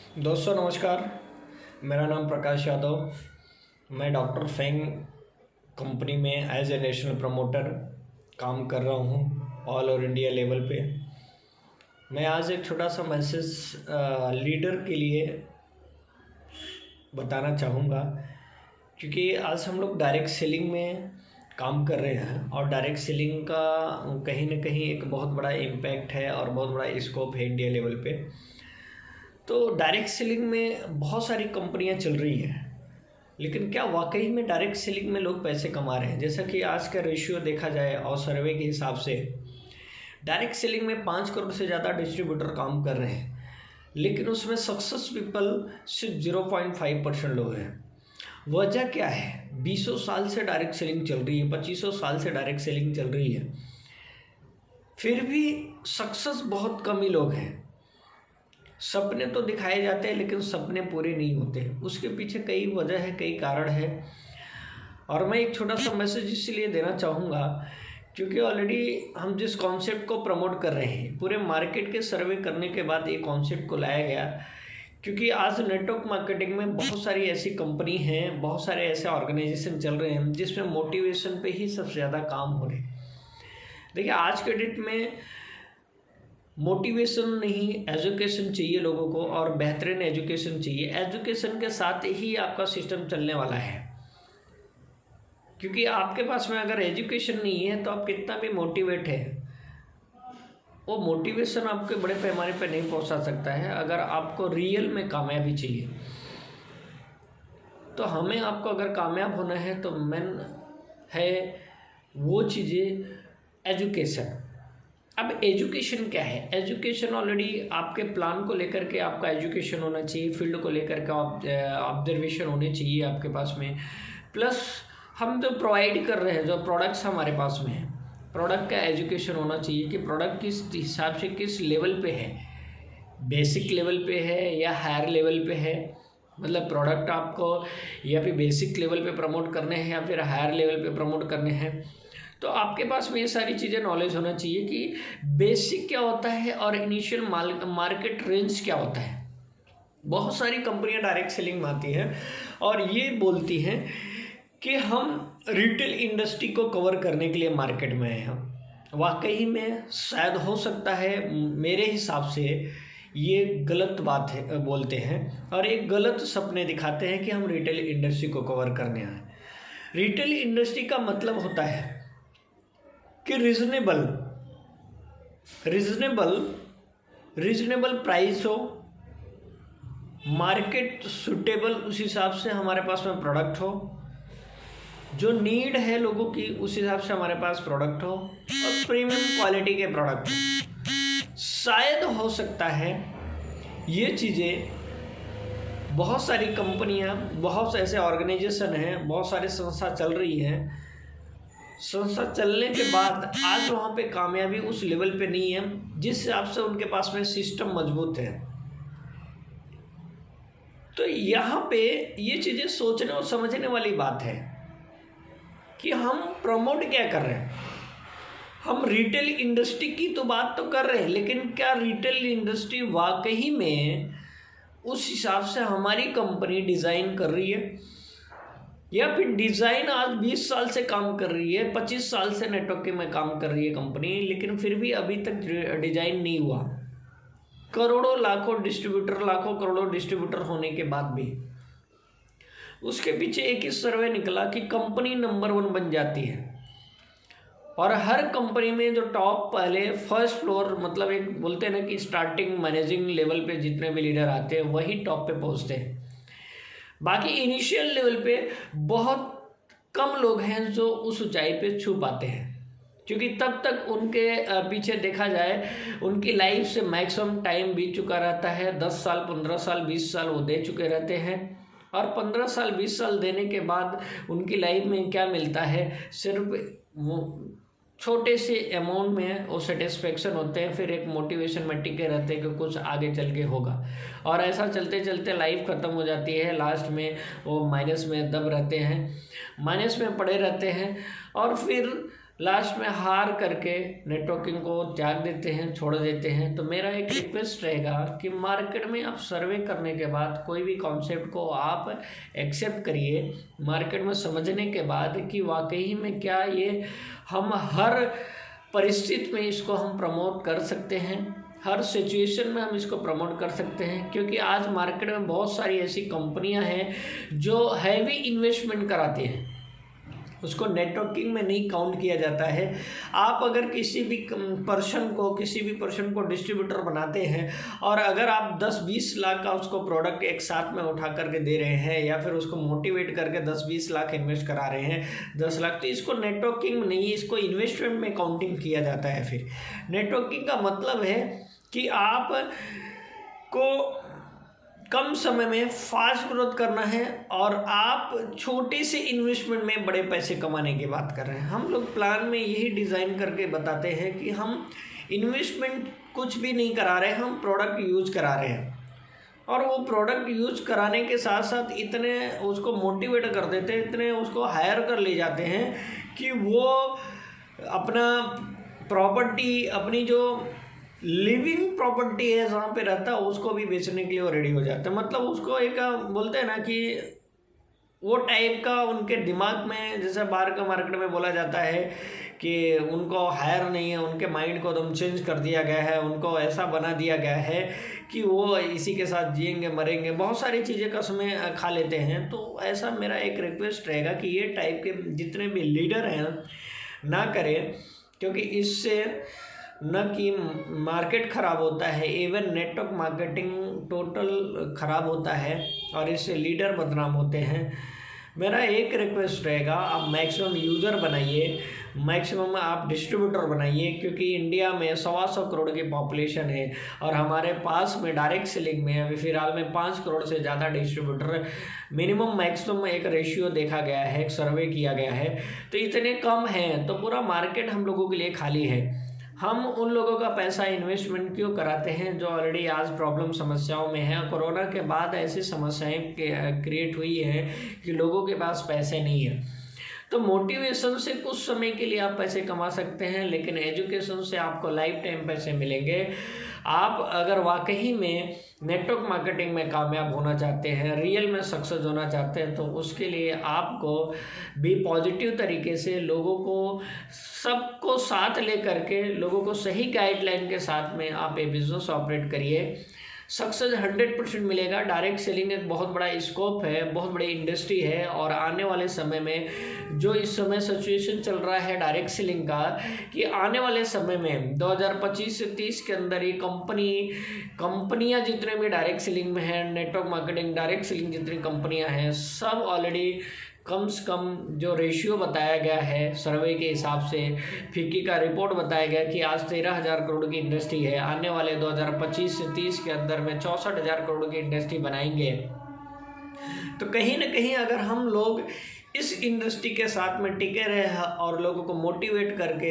दोस्तों नमस्कार। मेरा नाम प्रकाश यादव। मैं डॉक्टर फेंग कंपनी में एज ए नेशनल प्रमोटर काम कर रहा हूँ ऑल ओवर इंडिया लेवल पे। मैं आज एक छोटा सा मैसेज लीडर के लिए बताना चाहूँगा, क्योंकि आज हम लोग डायरेक्ट सेलिंग में काम कर रहे हैं और डायरेक्ट सेलिंग का कहीं ना कहीं एक बहुत बड़ा इम्पैक्ट है और बहुत बड़ा स्कोप है इंडिया लेवल पे। तो डायरेक्ट सेलिंग में बहुत सारी कंपनियां चल रही हैं, लेकिन क्या वाकई में डायरेक्ट सेलिंग में लोग पैसे कमा रहे हैं? जैसा कि आज का रेशियो देखा जाए और सर्वे के हिसाब से डायरेक्ट सेलिंग में 5 करोड़ से ज़्यादा डिस्ट्रीब्यूटर काम कर रहे हैं, लेकिन उसमें सक्सेस पीपल सिर्फ 0.5% लोग हैं। वजह क्या है? 20 साल से डायरेक्ट सेलिंग चल रही है, 25 साल से डायरेक्ट सेलिंग चल रही है, फिर भी सक्सेस बहुत कम ही लोग हैं। सपने तो दिखाए जाते हैं लेकिन सपने पूरे नहीं होते। उसके पीछे कई वजह है, कई कारण है। और मैं एक छोटा सा मैसेज इसलिए देना चाहूँगा क्योंकि ऑलरेडी हम जिस कॉन्सेप्ट को प्रमोट कर रहे हैं, पूरे मार्केट के सर्वे करने के बाद ये कॉन्सेप्ट को लाया गया, क्योंकि आज नेटवर्क मार्केटिंग में बहुत सारी ऐसी कंपनी हैं, बहुत सारे ऐसे ऑर्गेनाइजेशन चल रहे हैं जिसमें मोटिवेशन पे ही सबसे ज़्यादा काम हो रहे। देखिए, आज के डेट में मोटिवेशन नहीं, एजुकेशन चाहिए लोगों को, और बेहतरीन एजुकेशन चाहिए। एजुकेशन के साथ ही आपका सिस्टम चलने वाला है, क्योंकि आपके पास में अगर एजुकेशन नहीं है तो आप कितना भी मोटिवेट है, वो मोटिवेशन आपके बड़े पैमाने पर नहीं पहुंचा सकता है। अगर आपको रियल में कामयाबी चाहिए तो हमें आपको अगर कामयाब होना है तो मेन है वो चीज़ें एजुकेशन। अब एजुकेशन क्या है? एजुकेशन ऑलरेडी आपके प्लान को लेकर के आपका एजुकेशन होना चाहिए, फील्ड को लेकर के ऑब्जर्वेशन होने चाहिए आपके पास में, प्लस हम जो प्रोवाइड कर रहे हैं, जो प्रोडक्ट्स हमारे पास में है, प्रोडक्ट का एजुकेशन होना चाहिए कि प्रोडक्ट किस हिसाब से किस लेवल पे है, बेसिक लेवल पे है या हायर लेवल पे है। मतलब प्रोडक्ट आपको या फिर बेसिक लेवल पे प्रमोट करने हैं या फिर हायर लेवल पे प्रमोट करने हैं, तो आपके पास में ये सारी चीज़ें नॉलेज होना चाहिए कि बेसिक क्या होता है और इनिशियल मार्केट रेंज क्या होता है। बहुत सारी कंपनियां डायरेक्ट सेलिंग में आती हैं और ये बोलती हैं कि हम रिटेल इंडस्ट्री को कवर करने के लिए मार्केट में आए हैं। वाकई में शायद हो सकता है, मेरे हिसाब से ये गलत बात है, बोलते हैं और एक गलत सपने दिखाते हैं कि हम रिटेल इंडस्ट्री को कवर करने आए। रिटेल इंडस्ट्री का मतलब होता है कि रीजनेबल प्राइस हो, मार्केट सुटेबल, उस हिसाब से हमारे पास में प्रोडक्ट हो, जो नीड है लोगों की उस हिसाब से हमारे पास प्रोडक्ट हो, और प्रीमियम क्वालिटी के प्रोडक्ट हो। शायद हो सकता है ये चीज़ें बहुत सारी कंपनियां, बहुत से ऐसे ऑर्गेनाइजेशन हैं, बहुत सारी संस्था चल रही हैं, संस्था चलने के बाद आज वहाँ पे कामयाबी उस लेवल पे नहीं है जिस हिसाब से उनके पास में सिस्टम मजबूत है। तो यहाँ पे ये चीज़ें सोचने और समझने वाली बात है कि हम प्रमोट क्या कर रहे हैं। हम रिटेल इंडस्ट्री की तो बात तो कर रहे हैं, लेकिन क्या रिटेल इंडस्ट्री वाकई में उस हिसाब से हमारी कंपनी डिज़ाइन कर रही है, या फिर डिज़ाइन आज 20 साल से काम कर रही है, 25 साल से नेटवर्क में काम कर रही है कंपनी, लेकिन फिर भी अभी तक डिज़ाइन नहीं हुआ। करोड़ों लाखों डिस्ट्रीब्यूटर, लाखों करोड़ों डिस्ट्रीब्यूटर होने के बाद भी उसके पीछे एक ही सर्वे निकला कि कंपनी नंबर 1 बन जाती है। और हर कंपनी में जो टॉप पहले फर्स्ट फ्लोर, मतलब एक बोलते हैं ना कि स्टार्टिंग मैनेजिंग लेवल पे जितने भी लीडर आते हैं वही टॉप पे पहुंचते हैं। बाकी इनिशियल लेवल पे बहुत कम लोग हैं जो उस ऊंचाई पे छू पाते हैं, क्योंकि तब तक उनके पीछे देखा जाए उनकी लाइफ से मैक्सिमम टाइम बीत चुका रहता है। 10 साल, 15 साल, 20 साल वो दे चुके रहते हैं, और 15 साल 20 साल देने के बाद उनकी लाइफ में क्या मिलता है? सिर्फ वो छोटे से अमाउंट में वो सेटिस्फेक्शन होते हैं, फिर एक मोटिवेशन में टिके रहते हैं कि कुछ आगे चल के होगा, और ऐसा चलते चलते लाइफ ख़त्म हो जाती है। लास्ट में वो माइनस में दब रहते हैं, माइनस में पड़े रहते हैं, और फिर लास्ट में हार करके नेटवर्किंग को त्याग देते हैं, छोड़ देते हैं। तो मेरा एक रिक्वेस्ट रहेगा कि मार्केट में आप सर्वे करने के बाद कोई भी कॉन्सेप्ट को आप एक्सेप्ट करिए, मार्केट में समझने के बाद कि वाकई में क्या ये हम हर परिस्थिति में इसको हम प्रमोट कर सकते हैं, हर सिचुएशन में हम इसको प्रमोट कर सकते हैं। क्योंकि आज मार्केट में बहुत सारी ऐसी कंपनियां हैं जो हैवी इन्वेस्टमेंट कराती हैं, उसको नेटवर्किंग में नहीं काउंट किया जाता है। आप अगर किसी भी पर्सन को डिस्ट्रीब्यूटर बनाते हैं और अगर आप 10-20 लाख का उसको प्रोडक्ट एक साथ में उठा करके दे रहे हैं या फिर उसको मोटिवेट करके 10-20 लाख इन्वेस्ट करा रहे हैं, 10 लाख, तो इसको नेटवर्किंग में नहीं, इसको इन्वेस्टमेंट में काउंटिंग किया जाता है। फिर नेटवर्किंग का मतलब है कि आप को कम समय में फास्ट ग्रोथ करना है और आप छोटे से इन्वेस्टमेंट में बड़े पैसे कमाने की बात कर रहे हैं। हम लोग प्लान में यही डिज़ाइन करके बताते हैं कि हम इन्वेस्टमेंट कुछ भी नहीं करा रहे, हम प्रोडक्ट यूज करा रहे हैं और वो प्रोडक्ट यूज कराने के साथ साथ इतने उसको मोटिवेट कर देते हैं, इतने उसको हायर कर ले जाते हैं कि वो अपना प्रॉपर्टी, अपनी जो लिविंग प्रॉपर्टी है जहाँ पे रहता है, उसको भी बेचने के लिए वो रेडी हो जाता है। मतलब उसको एक बोलते हैं ना कि वो टाइप का उनके दिमाग में, जैसे बाहर का मार्केट में बोला जाता है कि उनको हायर नहीं है, उनके माइंड को एकदम चेंज कर दिया गया है, उनको ऐसा बना दिया गया है कि वो इसी के साथ जिएंगे मरेंगे, बहुत सारी चीज़ें कसमें खा लेते हैं। तो ऐसा मेरा एक रिक्वेस्ट रहेगा कि ये टाइप के जितने भी लीडर हैं ना करें, क्योंकि इससे न कि मार्केट ख़राब होता है, इवन नेटवर्क मार्केटिंग टोटल ख़राब होता है और इससे लीडर बदनाम होते हैं। मेरा एक रिक्वेस्ट रहेगा, आप मैक्सिमम यूज़र बनाइए, मैक्सिमम आप डिस्ट्रीब्यूटर बनाइए, क्योंकि इंडिया में 125 करोड़ की पॉपुलेशन है और हमारे पास में डायरेक्ट सेलिंग में अभी फ़िलहाल में 5 करोड़ से ज़्यादा डिस्ट्रीब्यूटर मिनिमम मैक्सिमम एक रेशियो देखा गया है, एक सर्वे किया गया है। तो इतने कम हैं तो पूरा मार्केट हम लोगों के लिए खाली है। हम उन लोगों का पैसा इन्वेस्टमेंट क्यों कराते हैं जो ऑलरेडी आज प्रॉब्लम समस्याओं में है। कोरोना के बाद ऐसी समस्याएं क्रिएट हुई हैं कि लोगों के पास पैसे नहीं है। तो मोटिवेशन से कुछ समय के लिए आप पैसे कमा सकते हैं, लेकिन एजुकेशन से आपको लाइफ टाइम पैसे मिलेंगे। आप अगर वाकई में नेटवर्क मार्केटिंग में कामयाब होना चाहते हैं, रियल में सक्सेस होना चाहते हैं, तो उसके लिए आपको भी पॉजिटिव तरीके से लोगों को, सबको साथ ले करके, लोगों को सही गाइडलाइन के साथ में आप ये बिज़नेस ऑपरेट करिए। सक्सेस 100% मिलेगा। डायरेक्ट सेलिंग एक बहुत बड़ा स्कोप है, बहुत बड़ी इंडस्ट्री है और आने वाले समय में जो इस समय सिचुएशन चल रहा है डायरेक्ट सेलिंग का, कि आने वाले समय में 2025 से 30 के अंदर ये कंपनियां जितने भी डायरेक्ट सेलिंग में हैं, नेटवर्क मार्केटिंग डायरेक्ट सेलिंग जितनी कंपनियां हैं, सब ऑलरेडी कम से कम जो रेशियो बताया गया है सर्वे के हिसाब से, फिक्की का रिपोर्ट बताया गया कि आज 13,000 करोड़ की इंडस्ट्री है, आने वाले 2025 से 30 के अंदर में 64,000 करोड़ की इंडस्ट्री बनाएंगे। तो कहीं ना कहीं अगर हम लोग इस इंडस्ट्री के साथ में टिके रहे और लोगों को मोटिवेट करके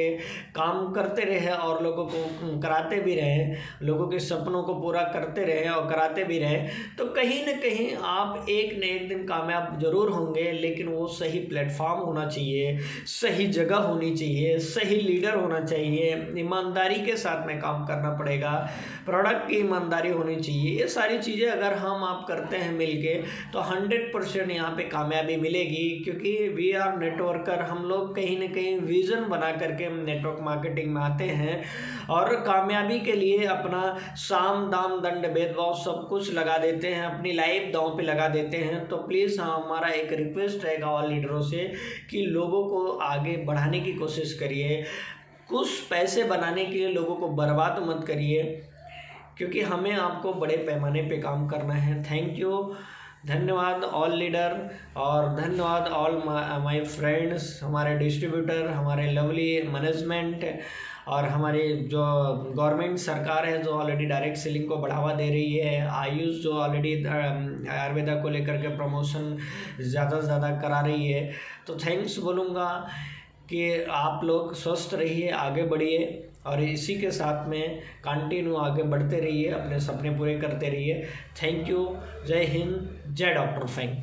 काम करते रहे और लोगों को कराते भी रहे, लोगों के सपनों को पूरा करते रहे और कराते भी रहे, तो कहीं ना कहीं आप एक न एक दिन कामयाब जरूर होंगे। लेकिन वो सही प्लेटफॉर्म होना चाहिए, सही जगह होनी चाहिए, सही लीडर होना चाहिए, ईमानदारी के साथ में काम करना पड़ेगा, प्रोडक्ट की ईमानदारी होनी चाहिए। ये सारी चीज़ें अगर हम आप करते हैं मिलके तो 100% यहाँ पे कामयाबी मिलेगी। क्योंकि वी आर नेटवर्कर, हम लोग कहीं ना कहीं विज़न बना करके नेटवर्क मार्केटिंग में आते हैं और कामयाबी के लिए अपना साम दाम दंड भेदभाव सब कुछ लगा देते हैं, अपनी लाइफ दांव पे लगा देते हैं। तो प्लीज़ हमारा एक रिक्वेस्ट रहेगा ऑल लीडरों से कि लोगों को आगे बढ़ाने की कोशिश करिए, कुछ पैसे बनाने के लिए लोगों को बर्बाद मत करिए, क्योंकि हमें आपको बड़े पैमाने पे काम करना है। थैंक यू, धन्यवाद ऑल लीडर और धन्यवाद ऑल माय फ्रेंड्स, हमारे डिस्ट्रीब्यूटर, हमारे लवली मैनेजमेंट और हमारी जो गवर्नमेंट सरकार है जो ऑलरेडी डायरेक्ट सेलिंग को बढ़ावा दे रही है, आयुष जो ऑलरेडी आयुर्वेदा को लेकर के प्रमोशन ज़्यादा से ज़्यादा करा रही है। तो थैंक्स बोलूँगा कि आप लोग स्वस्थ रहिए, आगे बढ़िए और इसी के साथ में कंटिन्यू आगे बढ़ते रहिए, अपने सपने पूरे करते रहिए। थैंक यू, जय हिंद, जय डॉक्टर फैंग।